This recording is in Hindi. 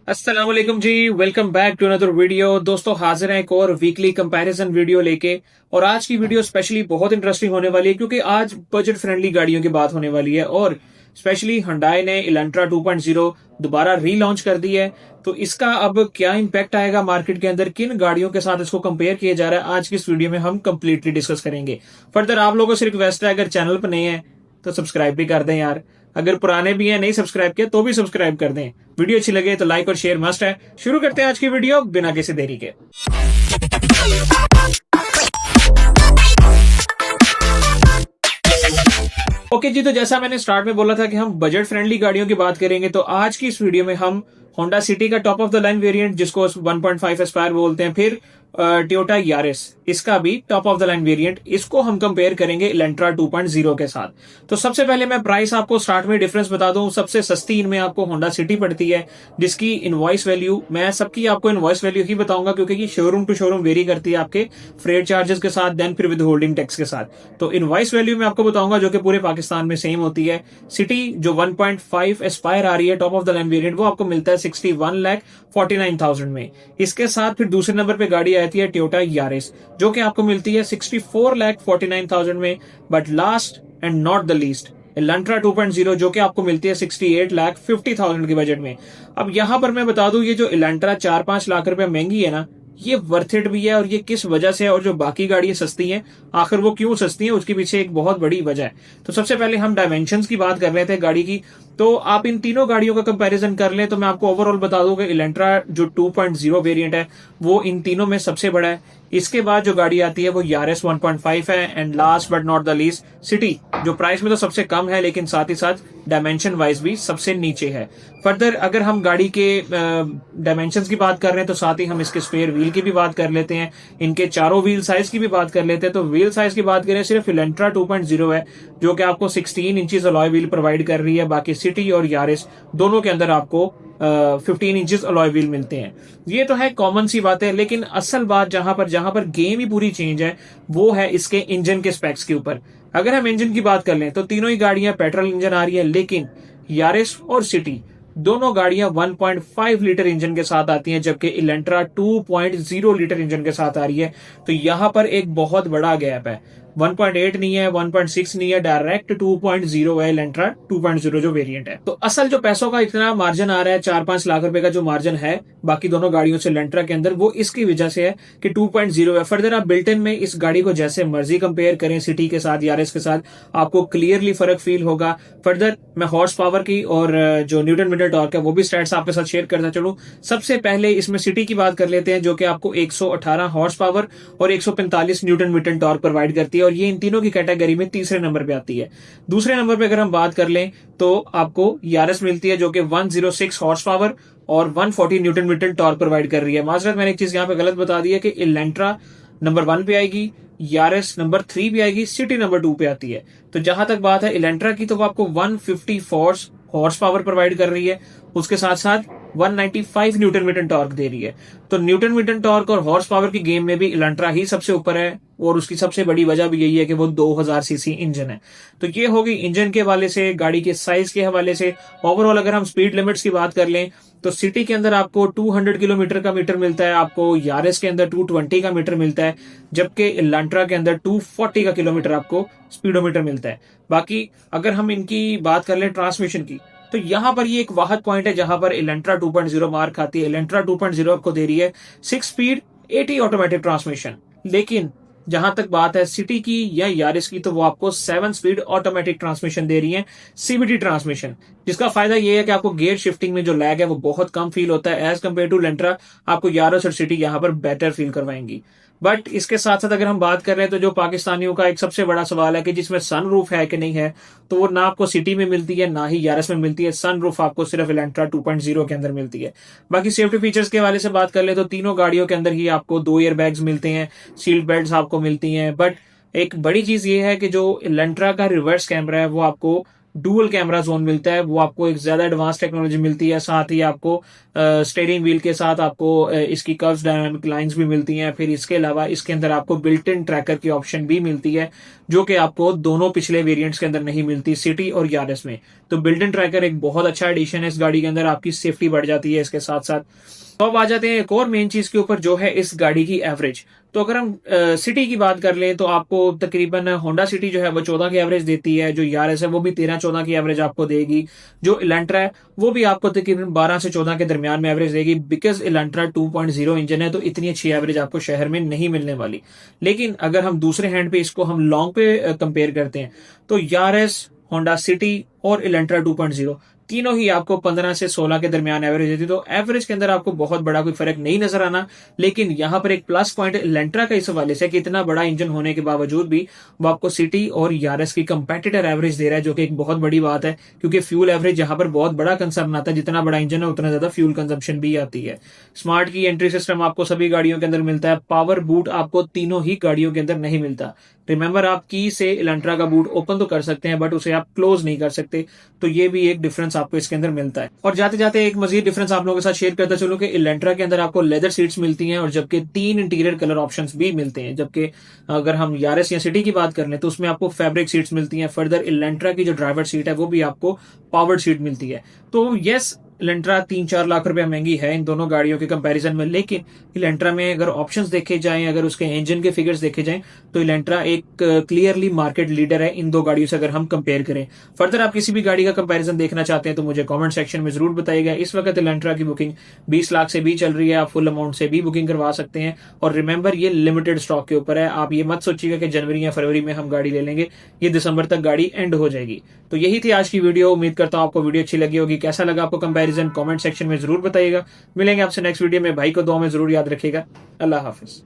अस्सलाम वालेकुम जी। Welcome back to another video. दोस्तों हाजिर हैं एक और वीकली कंपैरिजन वीडियो लेके। और आज की वीडियो स्पेशली बहुत इंटरेस्टिंग होने वाली है क्योंकि आज बजट फ्रेंडली गाड़ियों की बात होने वाली है और स्पेशली Hyundai ने इलेंट्रा 2.0 दोबारा रीलॉन्च कर दी है। तो इसका अब क्या इम्पैक्ट आएगा मार्केट के अंदर, किन गाड़ियों के साथ इसको कंपेयर किया जा रहा है, आज की इस वीडियो में हम कंप्लीटली डिस्कस करेंगे। फर्दर आप लोगों से रिक्वेस्ट है, अगर चैनल पर नए हैं तो सब्सक्राइब भी कर दें यार। अगर पुराने भी हैं नहीं सब्सक्राइब किया तो भी सब्सक्राइब कर दें। वीडियो अच्छी लगे तो लाइक और शेयर मस्ट है। शुरू करते हैं आज की वीडियो बिना किसी देरी के। ओके जी, तो जैसा मैंने स्टार्ट में बोला था कि हम बजट फ्रेंडली गाड़ियों की बात करेंगे, तो आज की इस वीडियो में हम होंडा सिटी का top of the line variant जिसको 1.5 एस्पायर बोलते हैं, फिर टोयोटा यारिस इसका भी top of the line variant, इसको हम कंपेयर करेंगे इलेंट्रा 2.0 के साथ। तो सबसे पहले मैं प्राइस आपको स्टार्ट में डिफरेंस बता दूं। सबसे सस्ती इनमें आपको होंडा सिटी पड़ती है जिसकी इनवॉइस वैल्यू, मैं सबकी आपको इनवॉइस वैल्यू ही बताऊंगा क्योंकि ये शोरूम टू शोरूम वेरी करती है आपके फ्रेट चार्जेस के साथ, देन फिर विद होल्डिंग टैक्स के साथ। तो इनवॉइस वैल्यू मैं आपको बताऊंगा जो कि पूरे पाकिस्तान में सेम होती है। सिटी जो 1.5 एस्पायर आ रही है top of the line variant, वो आपको मिलता है 61,49,000 में। इसके साथ फिर दूसरे नंबर पे गाड़ी आती है टोयोटा यारिस जो कि आपको मिलती है 64,49,000 में। But last and not the least Elantra 2.0 जो कि आपको मिलती है 68,50,000 के बजट में। अब यहां पर मैं बता दूं, ये जो इलेंट्रा 4-5 लाख रुपए महंगी है ना, ये वर्थ इट भी है। और ये किस वजह से है, और जो बाकी गाड़ियां सस्ती हैं आखिर वो क्यों सस्ती हैं, उसके पीछे एक बहुत बड़ी वजह है। तो सबसे पहले हम डायमेंशंस की बात कर रहे थे गाड़ी की। तो आप इन तीनों गाड़ियों का कंपैरिजन कर लें तो मैं आपको ओवरऑल बता दूं कि इलेंट्रा जो 2.0 वेरिएंट है वो इन तीनों में सबसे बड़ा है। इसके बाद जो गाड़ी आती है वो यारिस 1.5 है, and last but not the least city जो प्राइस में तो सबसे कम है लेकिन साथ ही साथ डायमेंशन वाइज भी सबसे नीचे है। फर्दर अगर हम गाड़ी के डायमेंशंस की बात कर रहे हैं तो साथ ही हम इसके स्पेयर व्हील की भी बात कर लेते हैं, इनके चारों व्हील साइज की भी बात कर लेते हैं। तो व्हील साइज की बात करें, सिर्फ इलेंट्रा 2.0 है जो कि आपको 16 इंचेस अलॉय व्हील प्रोवाइड कर रही है। बाकी सिटी और यारिस दोनों के अंदर आपको 15 इंचेस अलॉय व्हील मिलते हैं। ये तो है कॉमन सी बात है, लेकिन असल बात जहां पर गेम ही पूरी चेंज है वो है इसके इंजन के स्पेक्स के ऊपर। अगर हम इंजन की बात कर लें तो तीनों ही गाड़ियां पेट्रोल इंजन आ रही है, लेकिन यारिस और सिटी दोनों गाड़ियां 1.5 लीटर इंजन के साथ आती हैं, जबकि इलेंट्रा 2.0 लीटर इंजन के साथ आ रही है। तो यहां पर एक बहुत बड़ा गैप है, 1.8 नहीं है, 1.6 नहीं है, डायरेक्ट 2.0 है इलेंट्रा 2.0 जो वेरिएंट है। तो असल जो पैसों का इतना मार्जिन आ रहा है, 4-5 लाख रुपए का जो मार्जिन है बाकी दोनों गाड़ियों से इलेंट्रा के अंदर, वो इसकी वजह से है कि 2.0 है। फर्दर आप बिल्टन में इस गाड़ी को जैसे मर्जी कंपेयर करें सिटी के साथ, यारिस के साथ, आपको क्लियरली फर्क फील होगा। फर्दर मैं हॉर्स पावर की और जो न्यूटन मीटर टॉर्क है वो भी स्टैट्स आपके साथ शेयर करता चलूं। सबसे पहले इसमें सिटी की बात कर लेते हैं जो कि आपको 118 हॉर्स पावर और 145 न्यूटन मीटर टॉर्क प्रोवाइड करती है, और ये इन तीनों की कैटेगरी में तीसरे नंबर पे आती है। दूसरे नंबर पे अगर हम बात कर लें तो आपको यारिस मिलती है जो कि 106 हॉर्स पावर और 140 न्यूटन मीटर टॉर्क प्रोवाइड कर रही है। माजरत, मैंने एक चीज यहाँ पे गलत बता दी है कि इलेंट्रा नंबर 1 पे आएगी, यारिस नंबर 3 पे आएगी, सिटी नंबर 2 पे आती है। तो जहां तक बात है इलेंट्रा की, तो वो आपको 154 हॉर्स पावर प्रोवाइड कर रही है, उसके साथ साथ 195 न्यूटन मीटर टॉर्क दे रही है। तो न्यूटन मीटर टॉर्क और हॉर्स पावर की गेम में भी इलेंट्रा ही सबसे ऊपर है, और उसकी सबसे बड़ी वजह भी यही है कि वो 2000 सीसी इंजन है। तो ये होगी इंजन के हवाले से, गाड़ी के साइज के हवाले से। ओवरऑल अगर हम स्पीड लिमिट्स की बात कर लें तो सिटी के अंदर आपको 200 किलोमीटर का मीटर मिलता है, आपको यारिस के अंदर 220 का मीटर मिलता है, जबकि इलेंट्रा के अंदर 240 का किलोमीटर आपको स्पीडोमीटर मिलता है। बाकी अगर हम इनकी बात कर लें ट्रांसमिशन की, तो यहां पर ये एक वाहद पॉइंट है जहां पर इलेंट्रा 2.0 मार खाती है। इलेंट्रा 2.0 आपको दे रही है 6 स्पीड 80 ऑटोमेटिक ट्रांसमिशन, लेकिन जहां तक बात है सिटी की या यारिस की, तो वो आपको 7 स्पीड ऑटोमेटिक ट्रांसमिशन दे रही है, सीवीटी ट्रांसमिशन, जिसका फायदा ये है कि आपको गियर शिफ्टिंग में जो लैग है वो बहुत कम फील होता है एज कम्पेयर टू इलेंट्रा। आपको यारिस और सिटी यहां पर बेटर फील करवाएंगी। बट इसके साथ साथ अगर हम बात कर रहे हैं तो जो पाकिस्तानियों का एक सबसे बड़ा सवाल है कि जिसमें सनरूफ है कि नहीं है, तो वो ना आपको सिटी में मिलती है ना ही यारिस में मिलती है। सनरूफ आपको सिर्फ इलेंट्रा 2.0 के अंदर मिलती है। बाकी सेफ्टी फीचर्स के हवाले से बात कर ले तो तीनों गाड़ियों के अंदर ही आपको 2 एयर बैग्स मिलते हैं, सीट बेल्ट आपको मिलती हैं। बट एक बड़ी चीज ये है कि जो इलेंट्रा का रिवर्स कैमरा है वो आपको डुअल कैमरा जोन मिलता है, वो आपको एक ज्यादा एडवांस टेक्नोलॉजी मिलती है। साथ ही आपको स्टीयरिंग व्हील के साथ आपको इसकी कर्व्स डायनामिक लाइंस भी मिलती हैं। फिर इसके अलावा इसके अंदर आपको बिल्ट इन ट्रैकर की ऑप्शन भी मिलती है, जो कि आपको दोनों पिछले वेरिएंट्स के अंदर नहीं मिलती, सिटी और यारिस में। तो बिल्ट इन ट्रैकर एक बहुत अच्छा एडिशन है इस गाड़ी के अंदर, आपकी सेफ्टी बढ़ जाती है इसके साथ साथ। तो अब आ जाते हैं एक और मेन चीज के ऊपर, जो है इस गाड़ी की एवरेज। तो अगर हम सिटी की बात कर लें तो आपको तकरीबन होंडा सिटी जो है वो 14 की एवरेज देती है, जो यारिस है वो भी 13-14 की एवरेज आपको देगी, जो इलेंट्रा है वो भी आपको तकरीबन 12 से 14 के दरमियान में एवरेज देगी। बिकॉज इलेंट्रा 2.0 इंजन है, तो इतनी अच्छी एवरेज आपको शहर में नहीं मिलने वाली। लेकिन अगर हम दूसरे हैंड पे इसको हम लॉन्ग पे कंपेयर करते हैं, तो यारिस, होंडा सिटी और इलेंट्रा 2.0 तीनों ही आपको 15 से 16 के दरमियान एवरेज देती है। तो एवरेज के अंदर आपको बहुत बड़ा कोई फर्क नहीं नजर आना। लेकिन यहां पर एक प्लस पॉइंट इलेंट्रा का इस हवाले से कि इतना बड़ा इंजन होने के बावजूद भी वो आपको सिटी और यारिस की कंपेटिटर एवरेज दे रहा है, जो कि एक बहुत बड़ी बात है, क्योंकि फ्यूल एवरेज यहां पर बहुत बड़ा कंसर्न आता है। जितना बड़ा इंजन है उतना ज्यादा फ्यूल कंजम्पशन भी आती है। स्मार्ट की एंट्री सिस्टम आपको सभी गाड़ियों के अंदर मिलता है। पावर बूट आपको तीनों ही गाड़ियों के अंदर नहीं मिलता। रिमेंबर, आप की से इलेंट्रा का बूट ओपन तो कर सकते हैं, बट उसे आप क्लोज नहीं कर सकते। तो ये भी एक डिफरेंस आपको इसके अंदर मिलता है। और जाते जाते एक मजीद डिफरेंस आप लोगों के साथ शेयर करता चलूं कि इलेंट्रा के अंदर आपको लेदर सीट्स मिलती हैं, और जबकि 3 इंटीरियर कलर ऑप्शंस भी मिलते हैं। जबकि अगर हम यारिस या सिटी की बात कर लें तो उसमें आपको फैब्रिक सीट्स मिलती हैं। फर्दर इलेंट्रा की जो ड्राइवर सीट है वो भी आपको पावर्ड सीट मिलती है। तो यस, इलेंट्रा 3-4 लाख रुपया महंगी है इन दोनों गाड़ियों के कंपैरिजन में, लेकिन इलेंट्रा में अगर ऑप्शंस देखे जाएं, अगर उसके इंजन के फिगर्स देखे जाएं, तो इलेंट्रा एक क्लियरली मार्केट लीडर है इन दो गाड़ियों से अगर हम कंपेयर करें। फर्दर आप किसी भी गाड़ी का कंपैरिजन देखना चाहते हैं तो मुझे कमेंट सेक्शन में जरूर बताइएगा। इस वक्त इलेंट्रा की बुकिंग 20 लाख से भी चल रही है, आप फुल अमाउंट से भी बुकिंग करवा सकते हैं। और रिमेंबर, ये लिमिटेड स्टॉक के ऊपर है। आप ये मत सोचिएगा कि जनवरी या फरवरी में हम गाड़ी ले लेंगे, ये दिसंबर तक गाड़ी एंड हो जाएगी। तो यही थी आज की वीडियो। उम्मीद करता हूं आपको वीडियो अच्छी लगी होगी। कैसा लगा आपको कंपैरिजन, कमेंट सेक्शन में जरूर बताइएगा। मिलेंगे आपसे नेक्स्ट वीडियो में। भाई को दुआ में जरूर याद रखिएगा। अल्लाह हाफिज।